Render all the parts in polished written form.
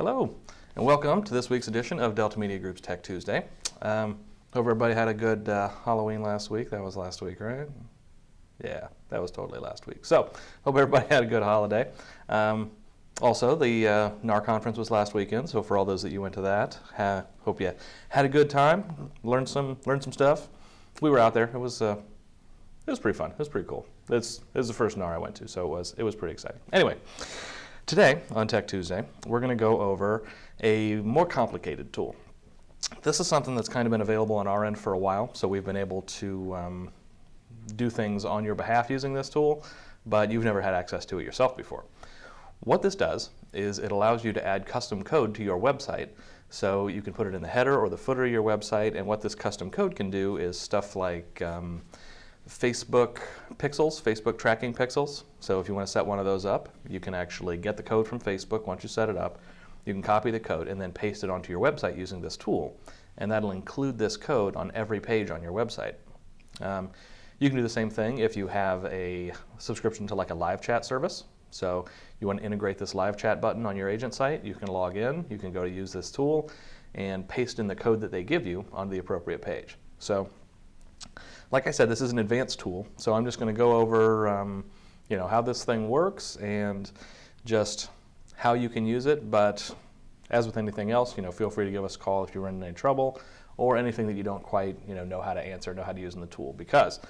Hello, and welcome to this week's edition of Delta Media Group's Tech Tuesday. Hope everybody had a good Halloween last week. That was last week, right? Yeah, that was totally last week. So, hope everybody had a good holiday. Also, the NAR conference was last weekend, so for all those that you went to that, hope you had a good time, learned some stuff. We were out there. It was pretty fun. It was pretty cool. It was the first NAR I went to, so it was pretty exciting. Anyway, today on Tech Tuesday, we're going to go over a more complicated tool. This is something that's kind of been available on our end for a while, so we've been able to do things on your behalf using this tool, but you've never had access to it yourself before. What this does is it allows you to add custom code to your website, so you can put it in the header or the footer of your website, and what this custom code can do is stuff like Facebook pixels, Facebook tracking pixels. So if you want to set one of those up, you can actually get the code from Facebook once you set it up. You can copy the code and then paste it onto your website using this tool, and that'll include this code on every page on your website. You can do the same thing if you have a subscription to like a live chat service. So you want to integrate this live chat button on your agent site, you can log in, you can go to use this tool and paste in the code that they give you on the appropriate page. So like I said, this is an advanced tool, so I'm just going to go over how this thing works and just how you can use it. But as with anything else, feel free to give us a call if you run into any trouble or anything that you don't quite know how to answer, know how to use in the tool. Because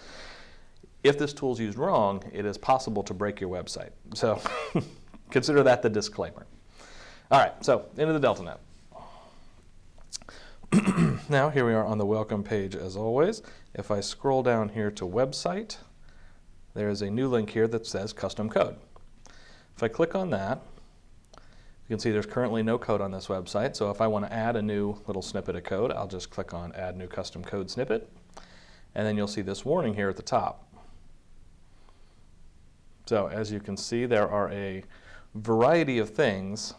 if this tool is used wrong, it is possible to break your website. So consider that the disclaimer. All right, so into the DeltaNet. Now, here we are on the welcome page as always. If I scroll down here to website, there is a new link here that says custom code. If I click on that, you can see there's currently no code on this website. So if I want to add a new little snippet of code, I'll just click on add new custom code snippet. And then you'll see this warning here at the top. So as you can see, there are a variety of things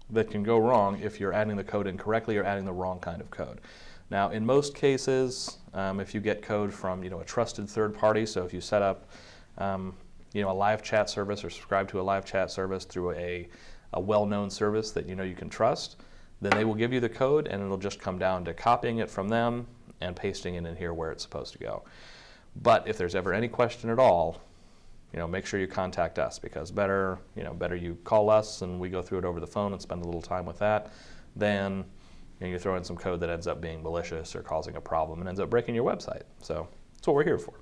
that can go wrong if you're adding the code incorrectly or adding the wrong kind of code. Now, in most cases, if you get code from a trusted third party, so if you set up a live chat service or subscribe to a live chat service through a well-known service that you can trust, then they will give you the code, and it'll just come down to copying it from them and pasting it in here where it's supposed to go. But if there's ever any question at all, make sure you contact us, because better you call us and we go through it over the phone and spend a little time with that than you throw in some code that ends up being malicious or causing a problem and ends up breaking your website. So that's what we're here for.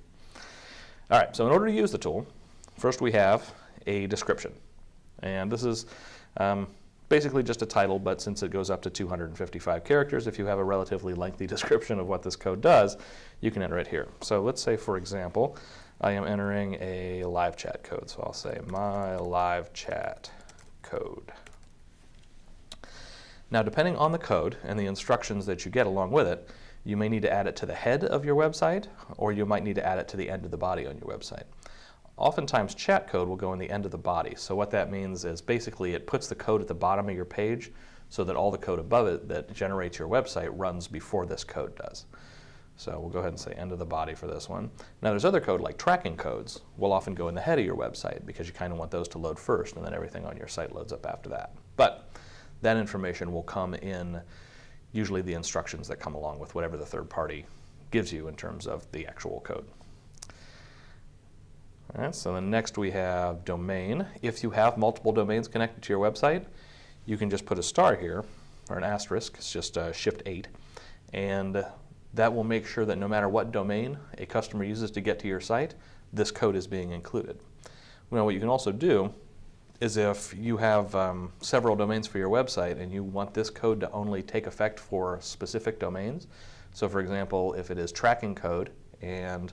All right, so in order to use the tool, first we have a description. And this is basically just a title, but since it goes up to 255 characters, if you have a relatively lengthy description of what this code does, you can enter it here. So let's say, for example, I am entering a live chat code. So I'll say my live chat code. Now, depending on the code and the instructions that you get along with it, you may need to add it to the head of your website, or you might need to add it to the end of the body on your website. Oftentimes, chat code will go in the end of the body. So what that means is basically it puts the code at the bottom of your page so that all the code above it that generates your website runs before this code does. So we'll go ahead and say end of the body for this one. Now, there's other code like tracking codes will often go in the head of your website because you kind of want those to load first, and then everything on your site loads up after that. But that information will come in usually the instructions that come along with whatever the third party gives you in terms of the actual code. All right, so then next we have domain. If you have multiple domains connected to your website, you can just put a star here, or an asterisk. It's just Shift 8, and that will make sure that no matter what domain a customer uses to get to your site, this code is being included. Now, what you can also do is if you have several domains for your website and you want this code to only take effect for specific domains. So for example, if it is tracking code and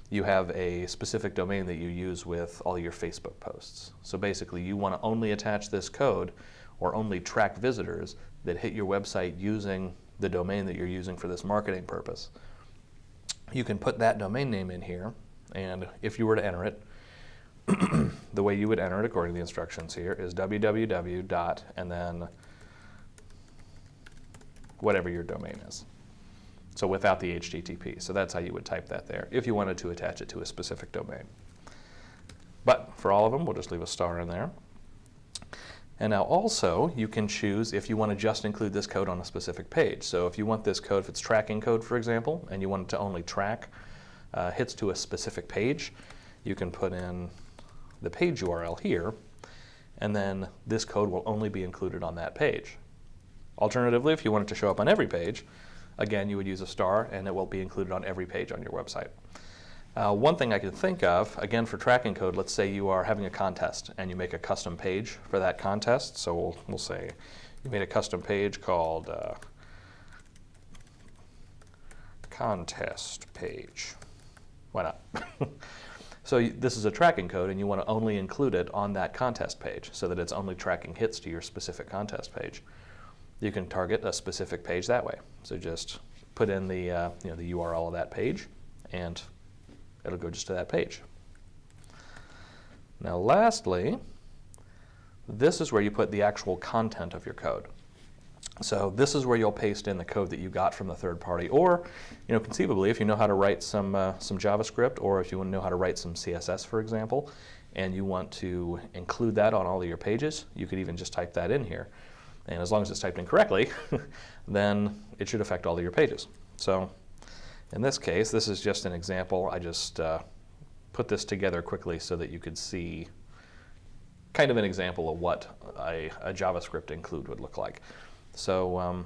you have a specific domain that you use with all your Facebook posts. So basically you want to only attach this code or only track visitors that hit your website using the domain that you're using for this marketing purpose. You can put that domain name in here, and if you were to enter it, the way you would enter it according to the instructions here is www dot and then whatever your domain is. So without the HTTP. So that's how you would type that there if you wanted to attach it to a specific domain. But for all of them, we'll just leave a star in there. And now also, you can choose if you want to just include this code on a specific page. So if you want this code, if it's tracking code, for example, and you want it to only track hits to a specific page, you can put in the page URL here, and then this code will only be included on that page. Alternatively, if you want it to show up on every page, again, you would use a star, and it will be included on every page on your website. One thing I can think of, again for tracking code, let's say you are having a contest and you make a custom page for that contest. So we'll say you made a custom page called contest page. Why not? So this is a tracking code and you want to only include it on that contest page so that it's only tracking hits to your specific contest page. You can target a specific page that way. So just put in the, the URL of that page and it'll go just to that page. Now lastly, this is where you put the actual content of your code. So this is where you'll paste in the code that you got from the third party, or conceivably if you know how to write some JavaScript, or if you want to know how to write some CSS, for example, and you want to include that on all of your pages, you could even just type that in here. And as long as it's typed in correctly, then it should affect all of your pages. So in this case, this is just an example. I just put this together quickly so that you could see kind of an example of what a JavaScript include would look like. So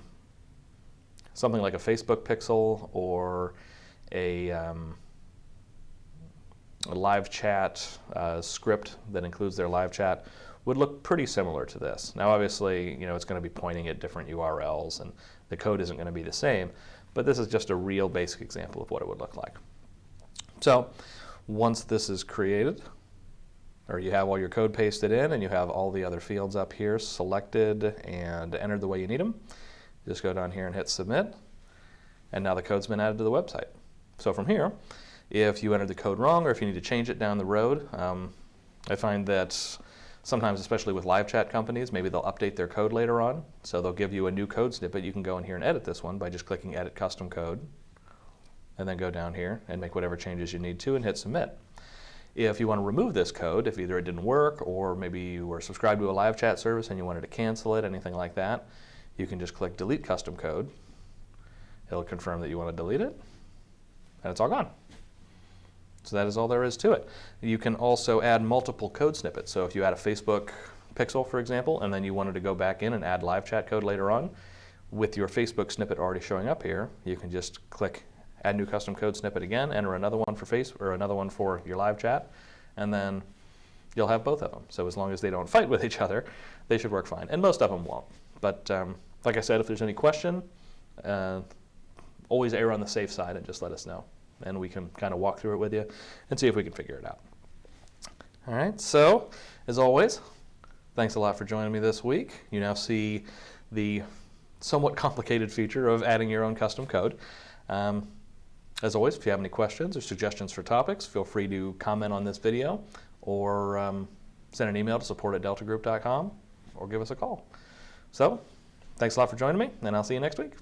something like a Facebook pixel or a live chat script that includes their live chat would look pretty similar to this. Now obviously, it's going to be pointing at different URLs and the code isn't going to be the same, but this is just a real basic example of what it would look like. So once this is created, or you have all your code pasted in and you have all the other fields up here selected and entered the way you need them, just go down here and hit submit, and now the code's been added to the website. So from here, if you entered the code wrong or if you need to change it down the road, I find that sometimes, especially with live chat companies, maybe they'll update their code later on. So they'll give you a new code snippet. You can go in here and edit this one by just clicking Edit Custom Code, and then go down here and make whatever changes you need to and hit Submit. If you want to remove this code, if either it didn't work or maybe you were subscribed to a live chat service and you wanted to cancel it, anything like that, you can just click Delete Custom Code. It'll confirm that you want to delete it, and it's all gone. So that is all there is to it. You can also add multiple code snippets. So if you add a Facebook pixel, for example, and then you wanted to go back in and add live chat code later on, with your Facebook snippet already showing up here, you can just click Add New Custom Code Snippet again, enter another one for or another one for your live chat, and then you'll have both of them. So as long as they don't fight with each other, they should work fine. And most of them won't. But like I said, if there's any question, always err on the safe side and just let us know. And we can kind of walk through it with you and see if we can figure it out. All right, so as always, thanks a lot for joining me this week. You now see the somewhat complicated feature of adding your own custom code. As always, if you have any questions or suggestions for topics, feel free to comment on this video or send an email to support@deltagroup.com or give us a call. So, thanks a lot for joining me, and I'll see you next week.